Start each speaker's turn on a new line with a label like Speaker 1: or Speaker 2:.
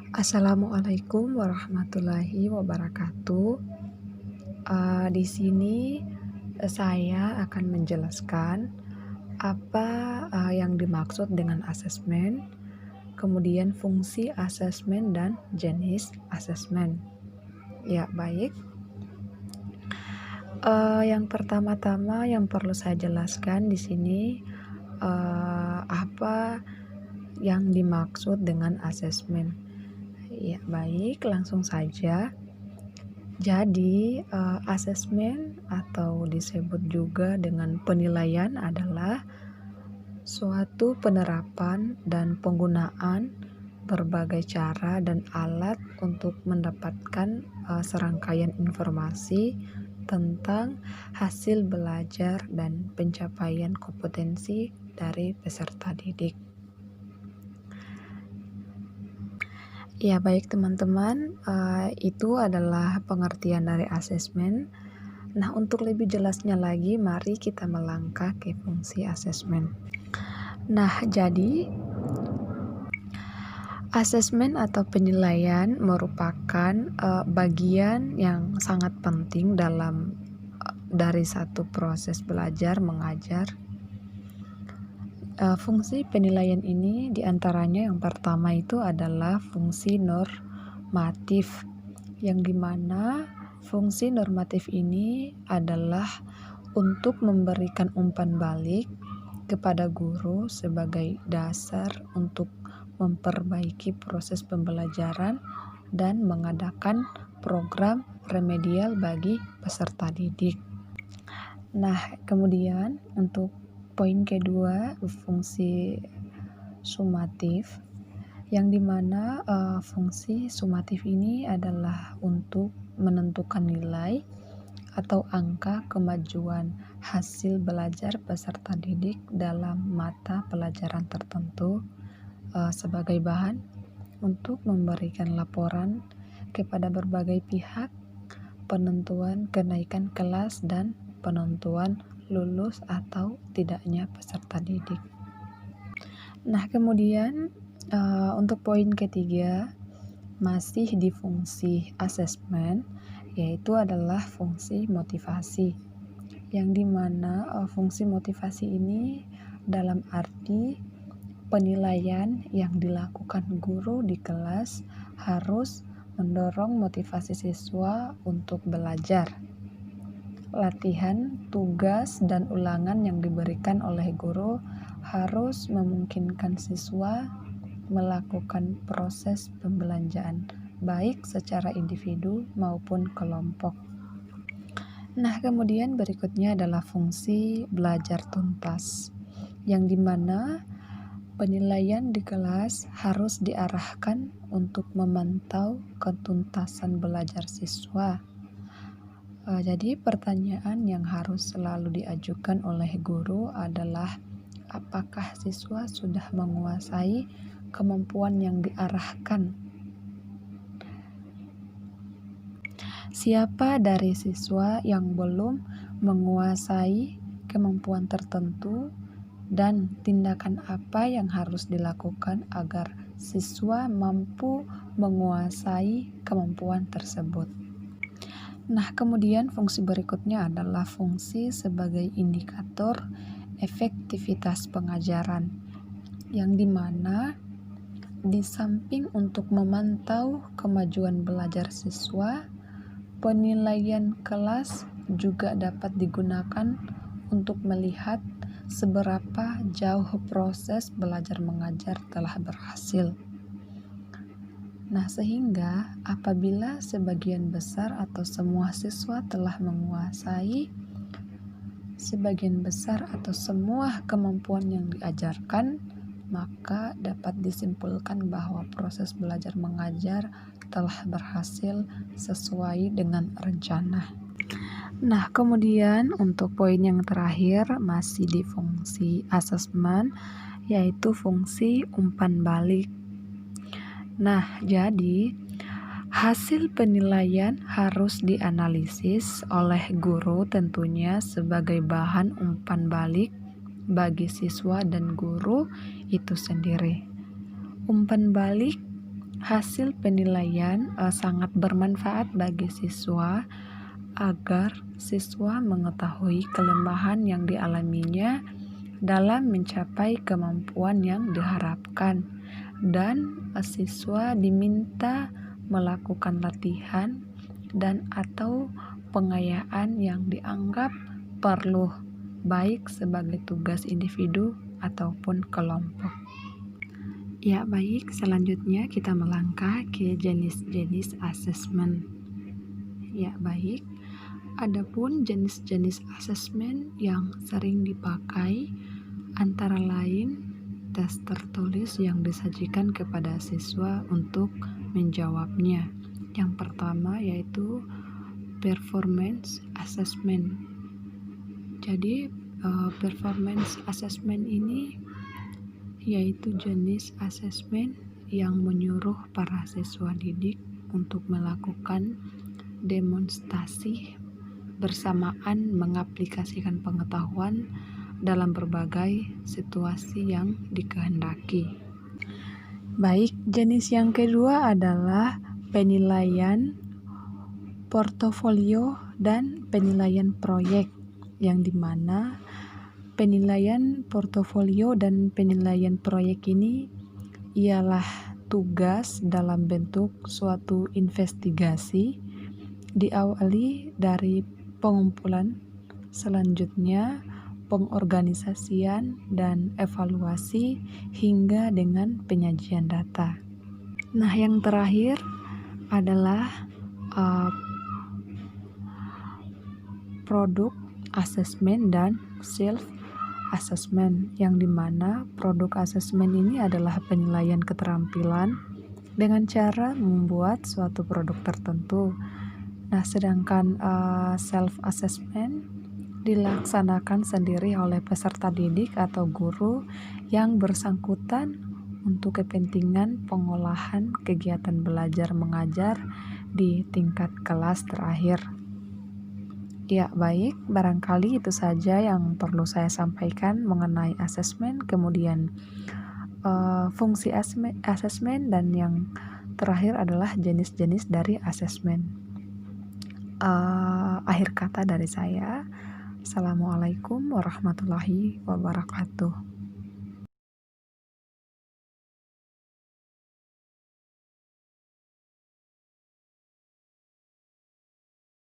Speaker 1: Assalamualaikum warahmatullahi wabarakatuh. Di sini saya akan menjelaskan apa yang dimaksud dengan asesmen, kemudian fungsi asesmen dan jenis asesmen. Ya, baik. Yang pertama-tama yang perlu saya jelaskan di sini apa yang dimaksud dengan asesmen. Ya, baik, langsung saja. Jadi, asesmen atau disebut juga dengan penilaian adalah suatu penerapan dan penggunaan berbagai cara dan alat untuk mendapatkan serangkaian informasi tentang hasil belajar dan pencapaian kompetensi dari peserta didik. Ya, baik teman-teman, itu adalah pengertian dari asesmen. Nah, untuk lebih jelasnya lagi, mari kita melangkah ke fungsi asesmen. Nah, jadi asesmen atau penilaian merupakan bagian yang sangat penting dari satu proses belajar mengajar. Fungsi penilaian ini diantaranya yang pertama itu adalah fungsi normatif, yang dimana fungsi normatif ini adalah untuk memberikan umpan balik kepada guru sebagai dasar untuk memperbaiki proses pembelajaran dan mengadakan program remedial bagi peserta didik. Nah, kemudian untuk poin kedua, fungsi sumatif, yang dimana fungsi sumatif ini adalah untuk menentukan nilai atau angka kemajuan hasil belajar peserta didik dalam mata pelajaran tertentu sebagai bahan untuk memberikan laporan kepada berbagai pihak, penentuan kenaikan kelas dan penentuan lulus atau tidaknya peserta didik. Nah, kemudian untuk poin ketiga masih di fungsi asesmen, yaitu adalah fungsi motivasi, yang dimana fungsi motivasi ini dalam arti penilaian yang dilakukan guru di kelas harus mendorong motivasi siswa untuk belajar. Latihan, tugas, dan ulangan yang diberikan oleh guru harus memungkinkan siswa melakukan proses pembelajaran baik secara individu maupun kelompok. Nah, kemudian berikutnya adalah fungsi belajar tuntas, yang dimana penilaian di kelas harus diarahkan untuk memantau ketuntasan belajar siswa. Jadi pertanyaan yang harus selalu diajukan oleh guru adalah apakah siswa sudah menguasai kemampuan yang diarahkan. Siapa dari siswa yang belum menguasai kemampuan tertentu dan tindakan apa yang harus dilakukan agar siswa mampu menguasai kemampuan tersebut. Nah, kemudian fungsi berikutnya adalah fungsi sebagai indikator efektivitas pengajaran, yang dimana di samping untuk memantau kemajuan belajar siswa, penilaian kelas juga dapat digunakan untuk melihat seberapa jauh proses belajar mengajar telah berhasil. Nah, sehingga apabila sebagian besar atau semua siswa telah menguasai sebagian besar atau semua kemampuan yang diajarkan, maka dapat disimpulkan bahwa proses belajar mengajar telah berhasil sesuai dengan rencana. Nah, kemudian untuk poin yang terakhir masih di fungsi asesmen, yaitu fungsi umpan balik. Nah, jadi hasil penilaian harus dianalisis oleh guru tentunya sebagai bahan umpan balik bagi siswa dan guru itu sendiri. Umpan balik Hasil penilaian sangat bermanfaat bagi siswa agar siswa mengetahui kelemahan yang dialaminya dalam mencapai kemampuan yang diharapkan, dan siswa diminta melakukan latihan dan atau pengayaan yang dianggap perlu, baik sebagai tugas individu ataupun kelompok. Ya, baik, selanjutnya kita melangkah ke jenis-jenis asesmen. Ya, baik. Adapun jenis-jenis asesmen yang sering dipakai antara lain tes tertulis yang disajikan kepada siswa untuk menjawabnya. Yang pertama yaitu performance assessment. Jadi performance assessment ini yaitu jenis asesmen yang menyuruh para siswa didik untuk melakukan demonstrasi bersamaan mengaplikasikan pengetahuan dalam berbagai situasi yang dikehendaki. Baik, jenis yang kedua adalah penilaian portofolio dan penilaian proyek, yang dimana penilaian portofolio dan penilaian proyek ini ialah tugas dalam bentuk suatu investigasi, diawali dari pengumpulan, selanjutnya pengorganisasian dan evaluasi hingga dengan penyajian data. Nah, yang terakhir adalah produk assessment dan self assessment, yang dimana produk assessment ini adalah penilaian keterampilan dengan cara membuat suatu produk tertentu. Nah, sedangkan self-assessment dilaksanakan sendiri oleh peserta didik atau guru yang bersangkutan untuk kepentingan pengolahan kegiatan belajar mengajar di tingkat kelas terakhir. Ya, baik, barangkali itu saja yang perlu saya sampaikan mengenai asesmen, kemudian fungsi asesmen, dan yang terakhir adalah jenis-jenis dari asesmen. Akhir kata dari saya, Assalamualaikum warahmatullahi wabarakatuh.